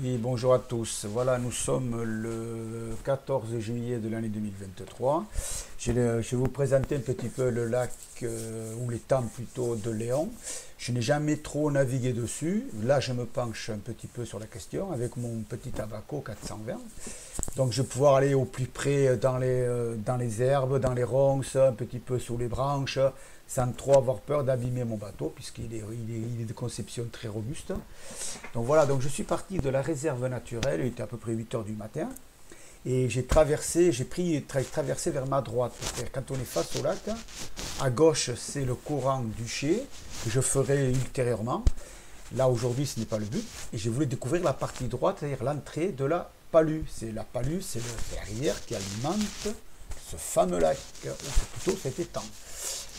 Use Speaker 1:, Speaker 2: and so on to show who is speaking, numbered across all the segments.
Speaker 1: Oui, bonjour à tous. Voilà, nous sommes le 14 juillet de l'année 2023. Je vais vous présenter un petit peu le lac, ou l'étang plutôt de Léon. Je n'ai jamais trop navigué dessus. Là, je me penche un petit peu sur la question avec mon petit Abaco 420. Donc, je vais pouvoir aller au plus près dans les herbes, dans les ronces, un petit peu sous les branches, sans trop avoir peur d'abîmer mon bateau, puisqu'il est de conception très robuste. Donc voilà, donc je suis parti de la réserve naturelle, il était à peu près 8 heures du matin, et j'ai traversé vers ma droite. C'est-à-dire quand on est face au lac, à gauche c'est le courant du Ché, que je ferai ultérieurement. Là aujourd'hui ce n'est pas le but, et je voulais découvrir la partie droite, c'est-à-dire l'entrée de la Palue. C'est la rivière qui alimente ce fameux lac, ou plutôt cet étang.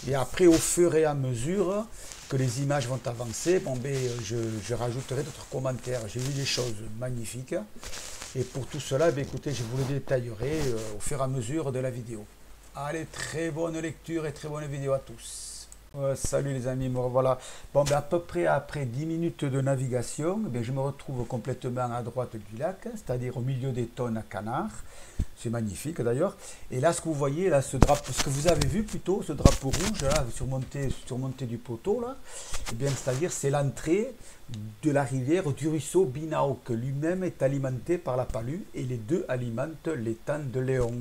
Speaker 1: Et après, au fur et à mesure que les images vont avancer, je rajouterai d'autres commentaires. J'ai vu des choses magnifiques. Et pour tout cela, écoutez, je vous le détaillerai au fur et à mesure de la vidéo. Allez, très bonne lecture et très bonne vidéo à tous. Salut les amis, me revoilà. À peu près après 10 minutes de navigation, je me retrouve complètement à droite du lac, c'est-à-dire au milieu des tonnes à canards. C'est magnifique d'ailleurs. Et là, ce que vous voyez, là, ce que vous avez vu plutôt, ce drapeau rouge, là, surmonté du poteau, là, c'est-à-dire, c'est l'entrée de la rivière du ruisseau Binao, que lui-même est alimenté par la Palue, et les deux alimentent l'étang de Léon.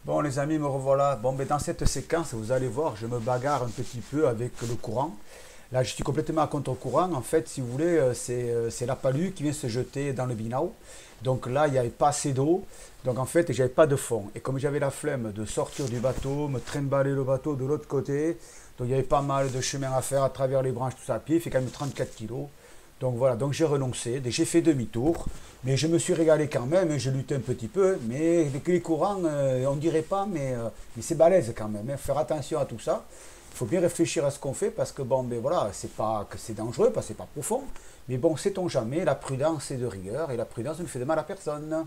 Speaker 1: Bon les amis, me revoilà. Dans cette séquence, vous allez voir, je me bagarre un petit peu avec le courant. Là, je suis complètement à contre-courant. En fait, si vous voulez, c'est la Palue qui vient se jeter dans le Binao. Donc là, il n'y avait pas assez d'eau. Donc en fait, j'avais pas de fond. Et comme j'avais la flemme de sortir du bateau, me trimballer le bateau de l'autre côté, donc il y avait pas mal de chemin à faire à travers les branches, tout ça à pied. Il fait quand même 34 kilos. Donc voilà, donc j'ai renoncé, j'ai fait demi-tour, mais je me suis régalé quand même, j'ai lutté un petit peu, mais les courants, on dirait pas, mais c'est balèze quand même, hein. Faire attention à tout ça. Il faut bien réfléchir à ce qu'on fait parce que voilà, c'est pas que c'est dangereux, parce que c'est pas profond, mais bon, sait-on jamais, la prudence est de rigueur et la prudence ne fait de mal à personne.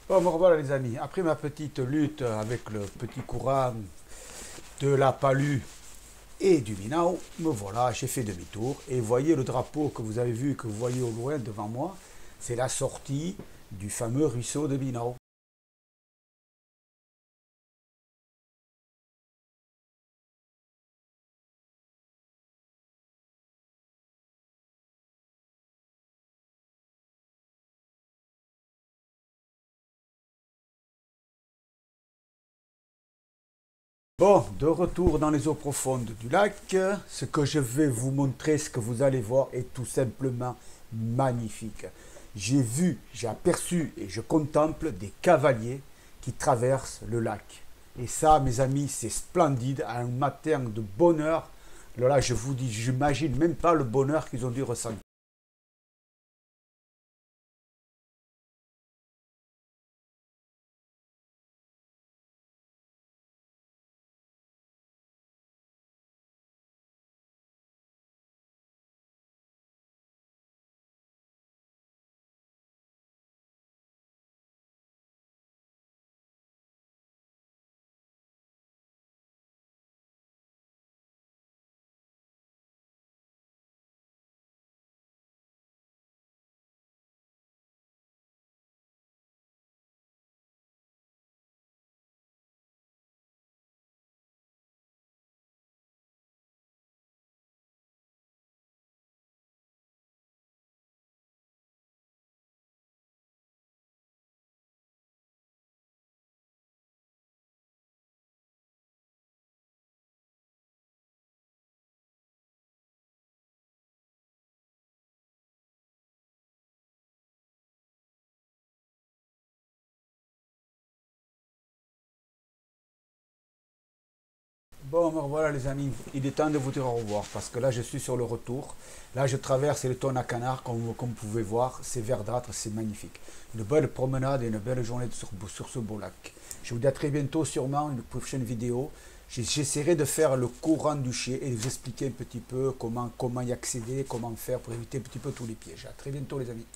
Speaker 1: Bon, me revoilà les amis, après ma petite lutte avec le petit courant de la Palue et du Minao, me voilà, j'ai fait demi-tour. Et voyez le drapeau que vous avez vu, que vous voyez au loin devant moi, c'est la sortie du fameux ruisseau de Binao. Bon, de retour dans les eaux profondes du lac, ce que je vais vous montrer, ce que vous allez voir est tout simplement magnifique. J'ai aperçu et je contemple des cavaliers qui traversent le lac. Et ça, mes amis, c'est splendide, un matin de bonheur. Là, je vous dis, j'imagine même pas le bonheur qu'ils ont dû ressentir. Bon, ben voilà les amis, il est temps de vous dire au revoir parce que là je suis sur le retour. Là je traverse les tonnes à canard, comme vous pouvez voir, c'est verdâtre, c'est magnifique. Une belle promenade et une belle journée sur ce beau lac. Je vous dis à très bientôt, sûrement une prochaine vidéo. J'essaierai de faire le courant du chien et de vous expliquer un petit peu comment y accéder, comment faire pour éviter un petit peu tous les pièges. À très bientôt les amis.